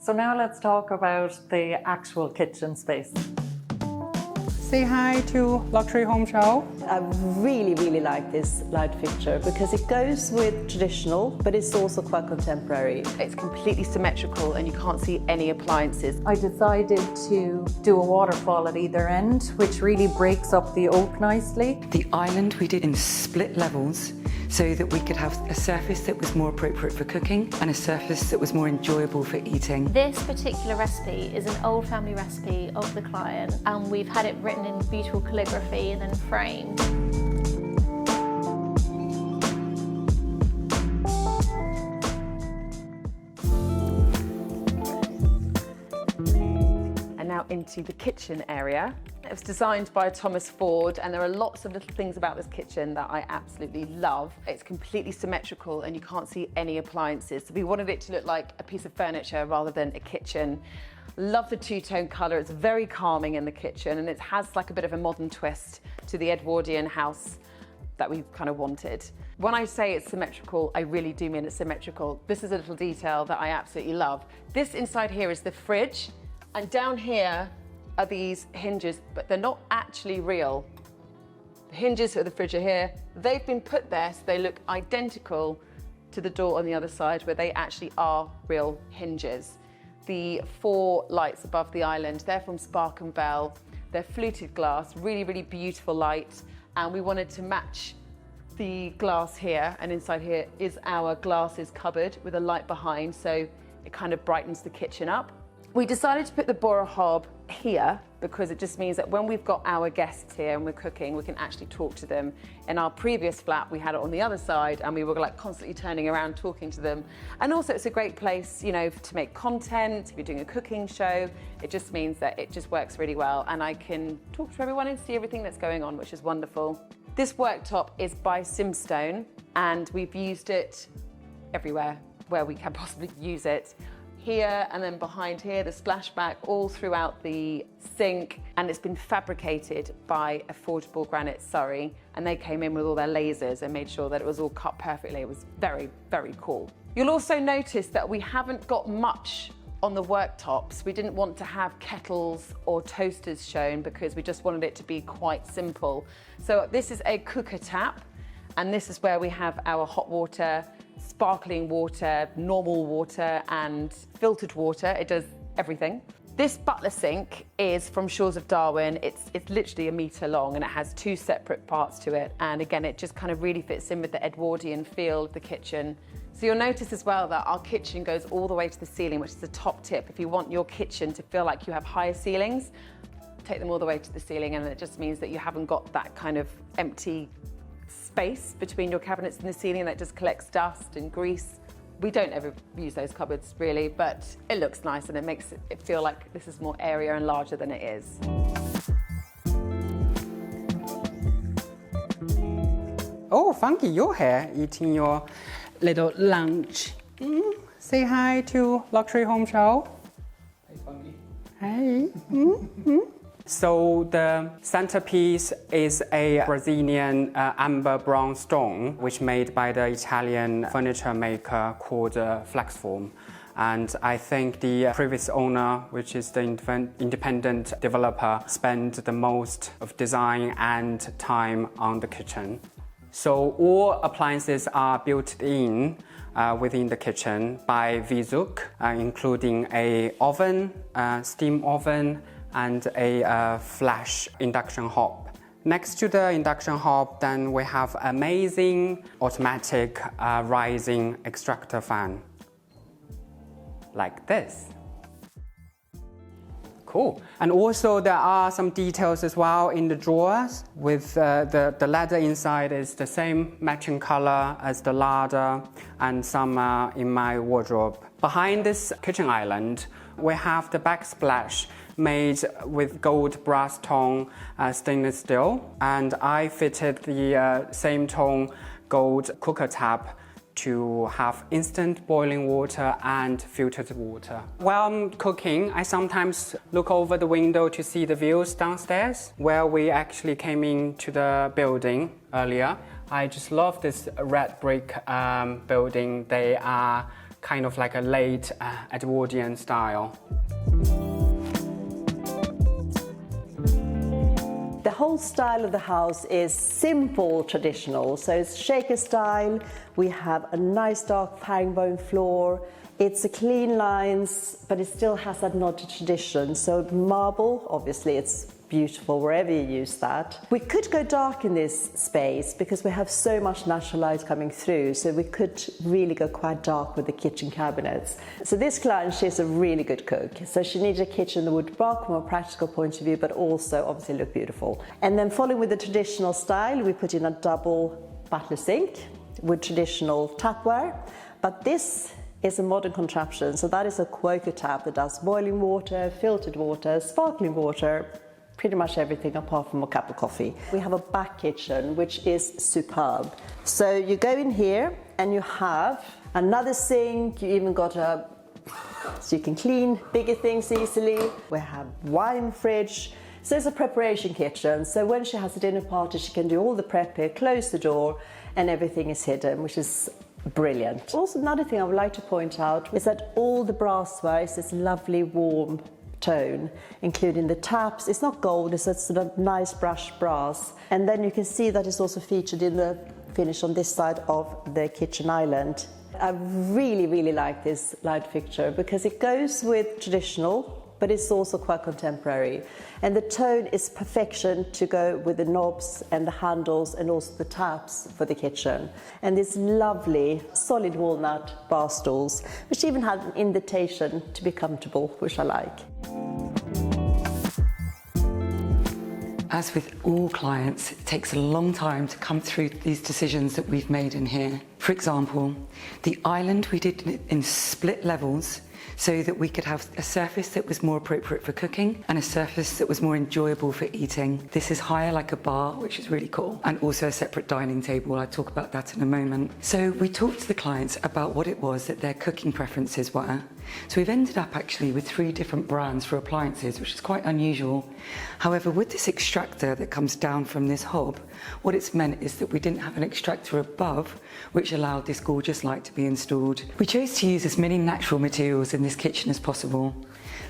So now let's talk about the actual kitchen space. Say hi to Luxury Home Show. I really like this light fixture because it goes with traditional, but it's also quite contemporary. It's completely symmetrical and you can't see any appliances. I decided to do a waterfall at either end, which really breaks up the oak nicely. The island we did in split levels so that we could have a surface that was more appropriate for cooking and a surface that was more enjoyable for eating. This particular recipe is an old family recipe of the client, and we've had it written in beautiful calligraphy and then framed. And now into the kitchen area. It was designed by Thomas Ford, and there are lots of little things about this kitchen that I absolutely love. It's completely symmetrical and you can't see any appliances. So we wanted it to look like a piece of furniture rather than a kitchen. Love the two-tone colour. It's very calming in the kitchen, and it has like a bit of a modern twist to the Edwardian house that we kind of wanted. When I say it's symmetrical, I really do mean it's symmetrical. This is a little detail that I absolutely love. This inside here is the fridge, and down here are these hinges, but they're not actually real. The hinges for the fridge are here. They've been put there so they look identical to the door on the other side, where they actually are real hinges. The 4 lights above the island, they're from Spark and Bell. They're fluted glass, really beautiful light. And we wanted to match the glass here, and inside here is our glasses cupboard with a light behind, so it kind of brightens the kitchen up. We decided to put the Bora hob here because it just means that when we've got our guests here and we're cooking, we can actually talk to them. In our previous flat, we had it on the other side and we were like constantly turning around talking to them. And also it's a great place, you know, to make content. If you're doing a cooking show, it just means that it just works really well, and I can talk to everyone and see everything that's going on, which is wonderful. This worktop is by Simstone, and we've used it everywhere where we can possibly use it. Here and then behind here, the splashback all throughout the sink, and it's been fabricated by Affordable Granite Surrey, and they came in with all their lasers and made sure that it was all cut perfectly. It was very cool. You'll also notice that we haven't got much on the worktops. We didn't want to have kettles or toasters shown because we just wanted it to be quite simple. So this is a cooker tap, and this is where we have our hot water, sparkling water, normal water, and filtered water. It does everything. This butler sink is from Shores of Darwin. It's literally 1 metre long, and it has 2 separate parts to it. And again, it just kind of really fits in with the Edwardian feel of the kitchen. So you'll notice as well that our kitchen goes all the way to the ceiling, which is the top tip. If you want your kitchen to feel like you have higher ceilings, take them all the way to the ceiling, and it just means that you haven't got that kind of empty space between your cabinets and the ceiling that just collects dust and grease. We don't ever use those cupboards really, but it looks nice and it makes it feel like this is more area and larger than it is. Oh, funky, you're here eating your little lunch. Say hi to Luxury Home Show. Hey, funky. Hey. So the centerpiece is a Brazilian amber brown stone, which made by the Italian furniture maker called Flexform. And I think the previous owner, which is the independent developer, spent the most of design and time on the kitchen. So all appliances are built in within the kitchen by Vizuk, including a oven, steam oven, and a flash induction hob. Next to the induction hob, then we have amazing automatic rising extractor fan, like this. Cool. And also there are some details as well in the drawers, with the leather inside is the same matching color as the larder, and some in my wardrobe. Behind this kitchen island, we have the backsplash made with gold brass tone stainless steel, and I fitted the same tone gold cooker tap to have instant boiling water and filtered water. While I'm cooking, I sometimes look over the window to see the views downstairs, where we actually came into the building earlier. I just love this red brick building. They are kind of like a late Edwardian style. The whole style of the house is simple, traditional. So it's shaker style. We have a nice dark herringbone floor. It's a clean lines, but it still has that nod to tradition. So marble, obviously it's beautiful wherever you use that. We could go dark in this space because we have so much natural light coming through, so we could really go quite dark with the kitchen cabinets. So this client, she's a really good cook, so she needed a kitchen that would work from a practical point of view, but also obviously look beautiful. And then following with the traditional style, we put in a double butler sink with traditional tapware, but this is a modern contraption. So that is a Quaker tap that does boiling water, filtered water, sparkling water, pretty much everything apart from a cup of coffee. We have a back kitchen, which is superb. So you go in here and you have another sink, you even got so you can clean bigger things easily. We have wine fridge. So it's a preparation kitchen. So when she has a dinner party, she can do all the prep here, close the door, and everything is hidden, which is brilliant. Also, another thing I would like to point out is that all the brassware is this lovely warm tone, including the taps. It's not gold, it's a sort of nice brushed brass. And then you can see that it's also featured in the finish on this side of the kitchen island. I really, really like this light fixture because it goes with traditional, but it's also quite contemporary. And the tone is perfection to go with the knobs and the handles and also the taps for the kitchen. And these lovely solid walnut bar stools, which even have an invitation to be comfortable, which I like. As with all clients, it takes a long time to come through these decisions that we've made in here. For example, the island we did in split levels so that we could have a surface that was more appropriate for cooking and a surface that was more enjoyable for eating. This is higher like a bar, which is really cool, and also a separate dining table. I'll talk about that in a moment. So we talked to the clients about what it was that their cooking preferences were. So we've ended up actually with 3 different brands for appliances, which is quite unusual. However, with this extractor that comes down from this hob, what it's meant is that we didn't have an extractor above, which allowed this gorgeous light to be installed. We chose to use as many natural materials in this kitchen as possible.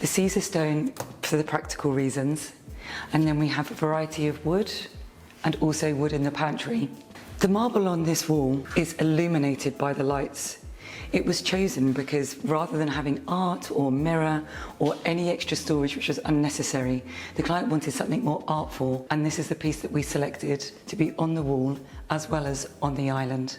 The Caesar stone for the practical reasons, and then we have a variety of wood and also wood in the pantry. The marble on this wall is illuminated by the lights. It was chosen because rather than having art or mirror or any extra storage which was unnecessary, the client wanted something more artful, and this is the piece that we selected to be on the wall as well as on the island.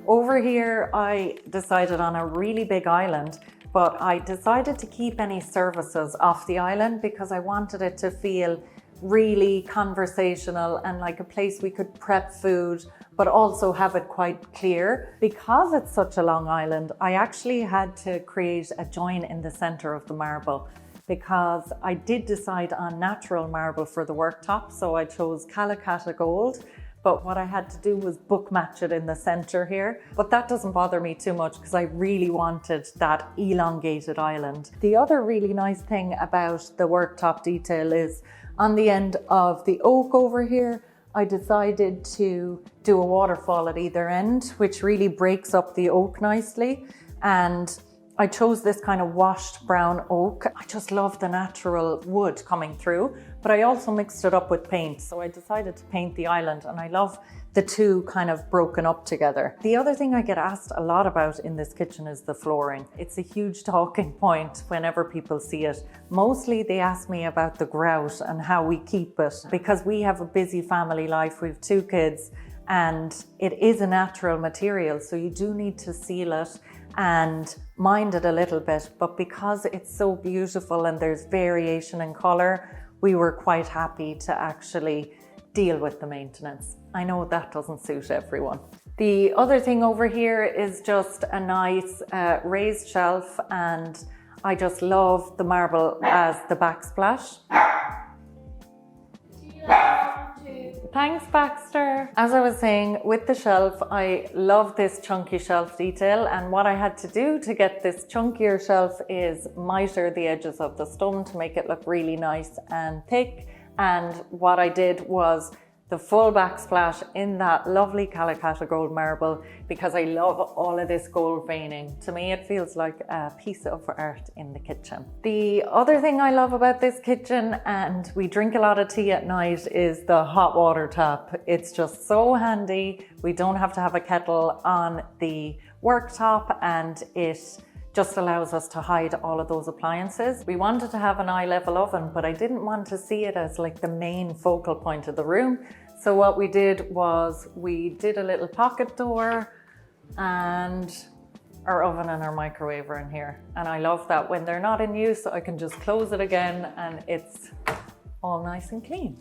Over here, I decided on a really big island, but I decided to keep any services off the island because I wanted it to feel really conversational and like a place we could prep food, but also have it quite clear. Because it's such a long island, I actually had to create a join in the center of the marble because I did decide on natural marble for the worktop. So I chose Calacatta Gold, but what I had to do was book match it in the center here. But that doesn't bother me too much because I really wanted that elongated island. The other really nice thing about the worktop detail is on the end of the oak over here, I decided to do a waterfall at either end, which really breaks up the oak nicely. And I chose this kind of washed brown oak. I just love the natural wood coming through, but I also mixed it up with paint. So I decided to paint the island, and I love the two kind of broken up together. The other thing I get asked a lot about in this kitchen is the flooring. It's a huge talking point whenever people see it. Mostly they ask me about the grout and how we keep it, because we have a busy family life. We have 2 kids and it is a natural material. So you do need to seal it and mind it a little bit. But because it's so beautiful and there's variation in color, we were quite happy to actually deal with the maintenance. I know that doesn't suit everyone. The other thing over here is just a nice raised shelf, and I just love the marble as the backsplash. Thanks, Baxter. As I was saying, with the shelf, I love this chunky shelf detail, and what I had to do to get this chunkier shelf is miter the edges of the stum to make it look really nice and thick. And what I did was the full backsplash in that lovely Calacatta gold marble because I love all of this gold veining. To me, it feels like a piece of art in the kitchen. The other thing I love about this kitchen, and we drink a lot of tea at night, is the hot water tap. It's just so handy. We don't have to have a kettle on the worktop, and it just allows us to hide all of those appliances. We wanted to have an eye level oven, but I didn't want to see it as like the main focal point of the room. So what we did was we did a little pocket door, and our oven and our microwave are in here. And I love that when they're not in use, I can just close it again and it's all nice and clean.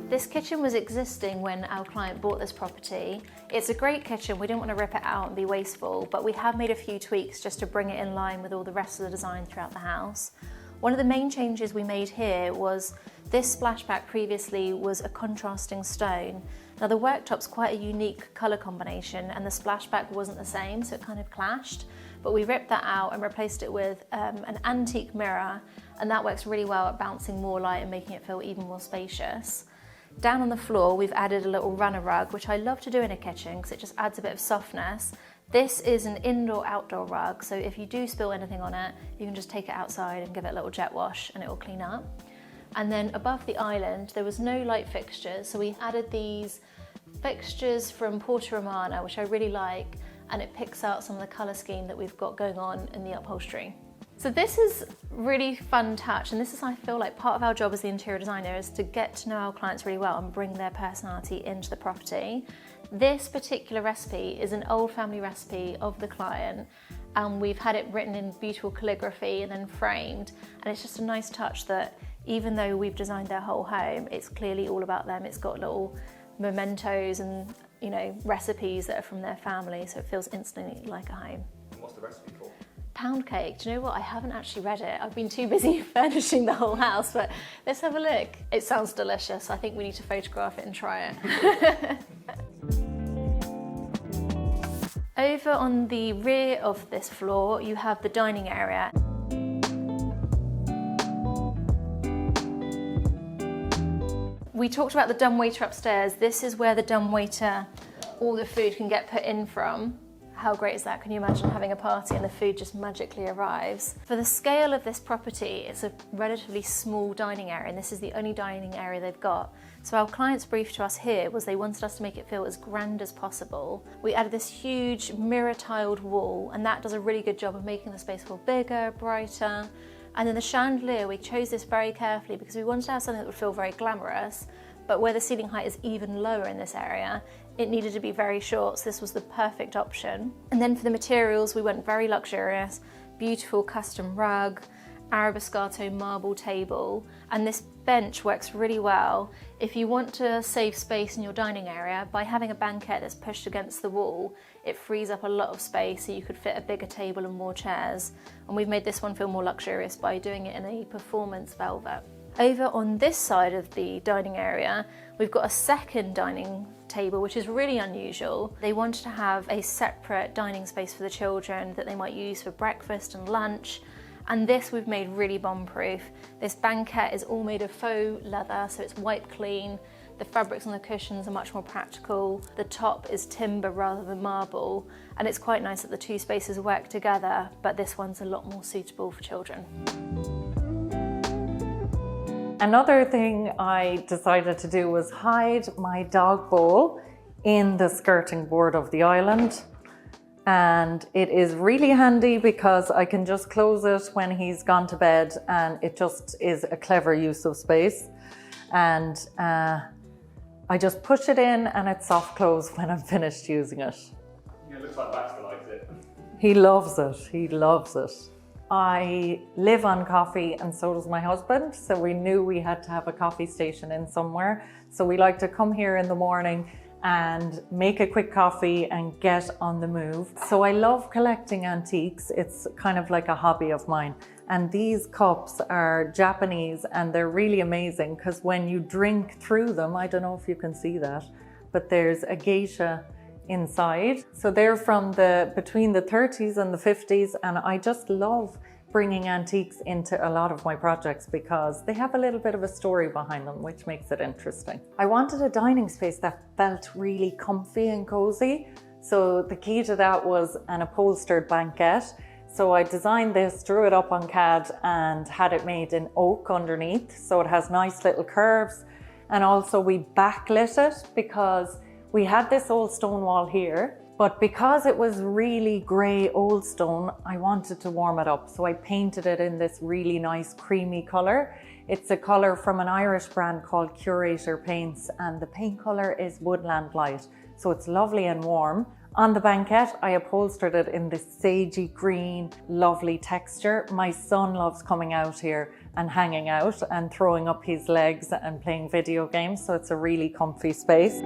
This kitchen was existing when our client bought this property. It's a great kitchen, we didn't want to rip it out and be wasteful, but we have made a few tweaks just to bring it in line with all the rest of the design throughout the house. One of the main changes we made here was this splashback previously was a contrasting stone. Now the worktop's quite a unique colour combination and the splashback wasn't the same, so it kind of clashed. But we ripped that out and replaced it with an antique mirror, and that works really well at bouncing more light and making it feel even more spacious. Down on the floor, we've added a little runner rug, which I love to do in a kitchen because it just adds a bit of softness. This is an indoor-outdoor rug, so if you do spill anything on it, you can just take it outside and give it a little jet wash and it will clean up. And then above the island, there was no light fixtures, so we added these fixtures from Porta Romana, which I really like, and it picks out some of the colour scheme that we've got going on in the upholstery. So this is really fun touch, and this is, I feel like, part of our job as the interior designer is to get to know our clients really well and bring their personality into the property. This particular recipe is an old family recipe of the client, and we've had it written in beautiful calligraphy and then framed, and it's just a nice touch that even though we've designed their whole home, it's clearly all about them. It's got little mementos and, you know, recipes that are from their family, so it feels instantly like a home. And what's the recipe for? Pound cake. Do you know what? I haven't actually read it. I've been too busy furnishing the whole house, but let's have a look. It sounds delicious. I think we need to photograph it and try it. Over on the rear of this floor, you have the dining area. We talked about the dumbwaiter upstairs. This is where the dumbwaiter, all the food can get put in from. How great is that? Can you imagine having a party and the food just magically arrives? For the scale of this property, it's a relatively small dining area, and this is the only dining area they've got. So our client's brief to us here was they wanted us to make it feel as grand as possible. We added this huge mirror-tiled wall, and that does a really good job of making the space feel bigger, brighter. And then the chandelier, we chose this very carefully because we wanted to have something that would feel very glamorous, but where the ceiling height is even lower in this area, it needed to be very short, so this was the perfect option. And then for the materials, we went very luxurious, beautiful custom rug, Arabescato marble table, and this bench works really well if you want to save space in your dining area. By having a banquette that's pushed against the wall, it frees up a lot of space so you could fit a bigger table and more chairs. And we've made this one feel more luxurious by doing it in a performance velvet. Over on this side of the dining area, we've got a second dining table, which is really unusual. They wanted to have a separate dining space for the children that they might use for breakfast and lunch. And this we've made really bomb-proof. This banquette is all made of faux leather, so it's wiped clean. The fabrics on the cushions are much more practical. The top is timber rather than marble. And it's quite nice that the two spaces work together, but this one's a lot more suitable for children. Another thing I decided to do was hide my dog bowl in the skirting board of the island. And it is really handy because I can just close it when he's gone to bed, and it just is a clever use of space. And I just push it in and it's soft close when I'm finished using it. Yeah, it looks like Baxter likes it. He loves it, he loves it. I live on coffee and so does my husband, so we knew we had to have a coffee station in somewhere. So we like to come here in the morning and make a quick coffee and get on the move. So I love collecting antiques. It's kind of like a hobby of mine. And these cups are Japanese and they're really amazing because when you drink through them, I don't know if you can see that, but there's a geisha inside. So they're from between the 30s and the 50s, and I just love bringing antiques into a lot of my projects because they have a little bit of a story behind them, which makes it interesting. I wanted a dining space that felt really comfy and cozy. So the key to that was an upholstered banquette. So I designed this, drew it up on CAD and had it made in oak underneath. So it has nice little curves. And also we backlit it because we had this old stone wall here, but because it was really grey old stone, I wanted to warm it up. So I painted it in this really nice creamy colour. It's a colour from an Irish brand called Curator Paints, and the paint colour is Woodland Light. So it's lovely and warm. On the banquette, I upholstered it in this sagey green, lovely texture. My son loves coming out here and hanging out and throwing up his legs and playing video games. So it's a really comfy space.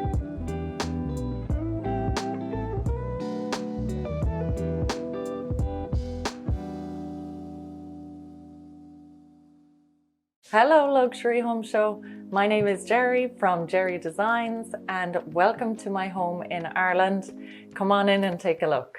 Hello Luxury Home Show, my name is Geri from Geri Designs and welcome to my home in Ireland. Come on in and take a look.